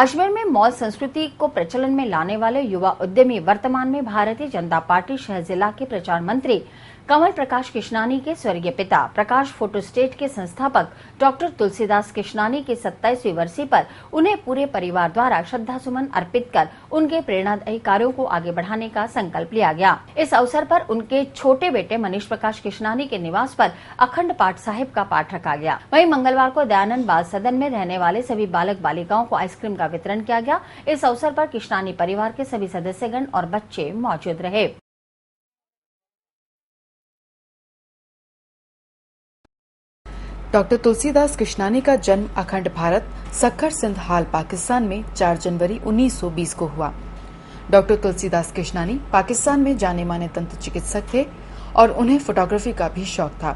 अजमेर में मौज संस्कृति को प्रचलन में लाने वाले युवा उद्यमी वर्तमान में भारतीय जनता पार्टी शहर जिला के प्रचार मंत्री कमल प्रकाश कृष्णानी के स्वर्गीय पिता प्रकाश फोटोस्टेट के संस्थापक डॉक्टर तुलसीदास कृष्णानी की 27वीं वर्षी पर उन्हें पूरे परिवार द्वारा श्रद्धासुमन अर्पित कर उनके प्रेरणादायी कार्यों को आगे बढ़ाने का संकल्प लिया गया। इस अवसर पर उनके छोटे बेटे मनीष प्रकाश कृष्णानी के निवास पर अखंड पाठ साहिब का पाठ रखा गया। वहीं मंगलवार को दयानंद बाल सदन में रहने वाले सभी बालक बालिकाओं को आइसक्रीम का वितरण किया गया। इस अवसर पर कृष्णानी परिवार के सभी सदस्यगण और बच्चे मौजूद रहे। डॉक्टर तुलसीदास कृष्णानी का जन्म अखंड भारत सक्खर सिंध हाल पाकिस्तान में 4 जनवरी 1920 को हुआ। डॉक्टर तुलसीदास कृष्णानी पाकिस्तान में जाने माने दंत चिकित्सक थे और उन्हें फोटोग्राफी का भी शौक था।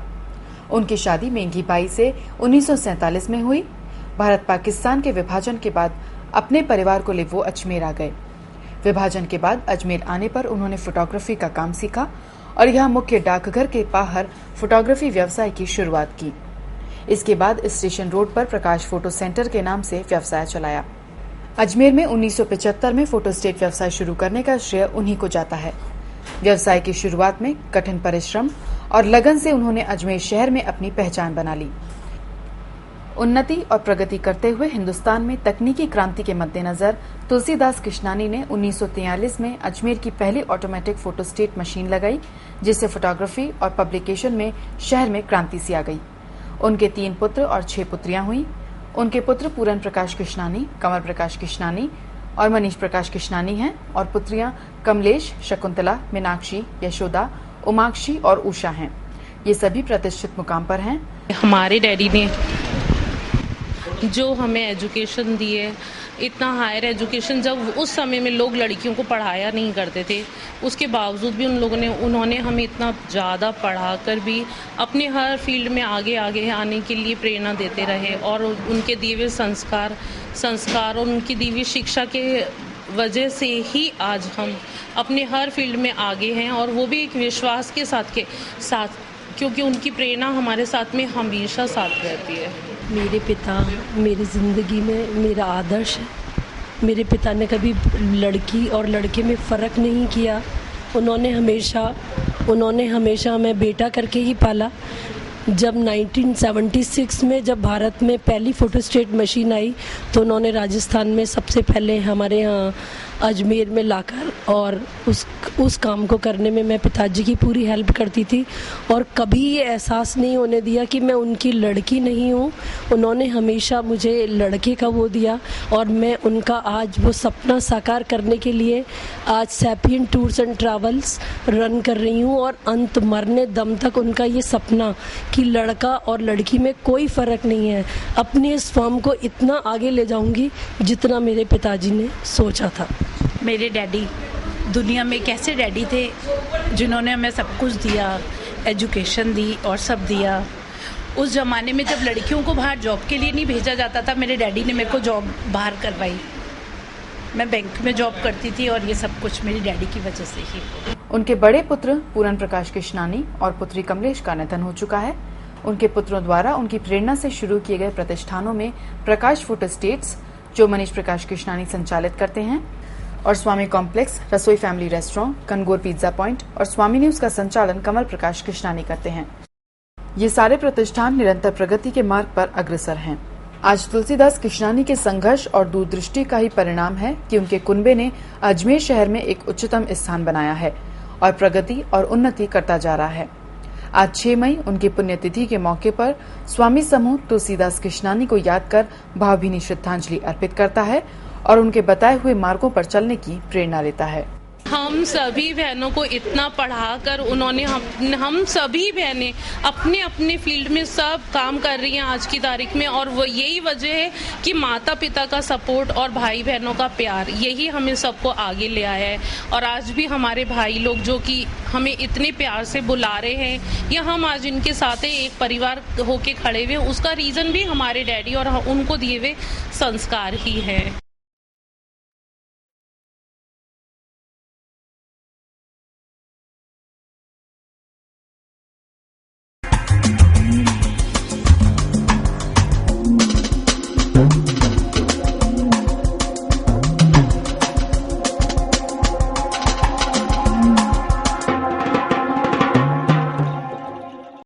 उनकी शादी मेंघी बाई से 1947 में हुई। भारत पाकिस्तान के विभाजन के बाद अपने परिवार को ले वो अजमेर आ गए। विभाजन के बाद अजमेर आने पर उन्होंने फोटोग्राफी का काम सीखा और यहाँ मुख्य डाकघर के बाहर फोटोग्राफी व्यवसाय की शुरुआत की। इसके बाद स्टेशन रोड पर प्रकाश फोटो सेंटर के नाम से व्यवसाय चलाया। अजमेर में 1975 में फोटोस्टेट व्यवसाय शुरू करने का श्रेय उन्हीं को जाता है। व्यवसाय की शुरुआत में कठिन परिश्रम और लगन से उन्होंने अजमेर शहर में अपनी पहचान बना ली। उन्नति और प्रगति करते हुए हिंदुस्तान में तकनीकी क्रांति के मद्देनजर तुलसीदास कृष्णानी ने 1943 में अजमेर की पहली ऑटोमेटिक फोटोस्टेट मशीन लगाई, जिससे फोटोग्राफी और पब्लिकेशन में शहर में क्रांति सी आ गई। उनके 3 पुत्र और 6 पुत्रियां हुई। उनके पुत्र पूरन प्रकाश कृष्णानी, कमल प्रकाश कृष्णानी और मनीष प्रकाश कृष्णानी हैं और पुत्रियां कमलेश, शकुंतला, मीनाक्षी, यशोदा, उमाक्षी और उषा हैं। ये सभी प्रतिष्ठित मुकाम पर हैं। हमारे डैडी ने जो हमें एजुकेशन दी है, इतना हायर एजुकेशन, जब उस समय में लोग लड़कियों को पढ़ाया नहीं करते थे, उसके बावजूद भी उन्होंने हमें इतना ज़्यादा पढ़ाकर भी अपने हर फील्ड में आगे आने के लिए प्रेरणा देते रहे। और उनके दिए हुए संस्कार और उनकी दी हुई शिक्षा के वजह से ही आज हम अपने हर फील्ड में आगे हैं, और वो भी एक विश्वास के साथ क्योंकि उनकी प्रेरणा हमारे साथ में हमेशा साथ रहती है। मेरे पिता मेरी ज़िंदगी में मेरा आदर्श है। मेरे पिता ने कभी लड़की और लड़के में फ़र्क नहीं किया। उन्होंने हमेशा हमें बेटा करके ही पाला। जब 1976 में जब भारत में पहली फोटोस्टेट मशीन आई तो उन्होंने राजस्थान में सबसे पहले हमारे यहाँ अजमेर में लाकर और उस काम को करने में मैं पिताजी की पूरी हेल्प करती थी, और कभी ये एहसास नहीं होने दिया कि मैं उनकी लड़की नहीं हूँ। उन्होंने हमेशा मुझे लड़के का वो दिया, और मैं उनका आज वो सपना साकार करने के लिए आज sapien tours and travels run कर रही हूँ। और अंत मरने दम तक उनका ये सपना कि लड़का और लड़की में कोई फ़र्क नहीं है, अपने इस फॉर्म को इतना आगे ले जाऊँगी जितना मेरे पिताजी ने सोचा था। मेरे डैडी दुनिया में एक ऐसे डैडी थे जिन्होंने हमें सब कुछ दिया, एजुकेशन दी और सब दिया। उस ज़माने में जब लड़कियों को बाहर जॉब के लिए नहीं भेजा जाता था, मेरे डैडी ने मेरे को जॉब बाहर करवाई। मैं बैंक में जॉब करती थी और ये सब कुछ मेरी डैडी की वजह से ही। उनके बड़े पुत्र पूरन प्रकाश कृष्णानी और पुत्री कमलेश का निधन हो चुका है। उनके पुत्रों द्वारा उनकी प्रेरणा से शुरू किए गए प्रतिष्ठानों में प्रकाश फोटोस्टेट्स, जो मनीष प्रकाश कृष्णानी संचालित करते हैं, और स्वामी कॉम्प्लेक्स, रसोई फैमिली रेस्टोरेंट, कनगोर पिज्जा पॉइंट और स्वामी न्यूज का संचालन कमल प्रकाश कृष्णानी करते हैं। ये सारे प्रतिष्ठान निरंतर प्रगति के मार्ग पर अग्रसर हैं। आज तुलसीदास कृष्णानी के संघर्ष और दूरदृष्टि का ही परिणाम है कि उनके कुनबे ने अजमेर शहर में एक उच्चतम स्थान बनाया है और प्रगति और उन्नति करता जा रहा है। आज 6 मई उनकी पुण्यतिथि के मौके पर स्वामी समूह तुलसीदास कृष्णानी को याद कर भावभीनी श्रद्धांजलि अर्पित करता है और उनके बताए हुए मार्गों पर चलने की प्रेरणा लेता है। हम सभी बहनों को इतना पढ़ाकर हम सभी बहनें अपने अपने फील्ड में सब काम कर रही हैं आज की तारीख में, और वो यही वजह है कि माता पिता का सपोर्ट और भाई बहनों का प्यार, यही हमें सबको आगे ले आया है। और आज भी हमारे भाई लोग जो कि हमें इतने प्यार से बुला रहे हैं या हम आज इनके साथ एक परिवार होके खड़े हुए, उसका रीज़न भी हमारे डैडी और उनको दिए हुए संस्कार ही है। Thank you.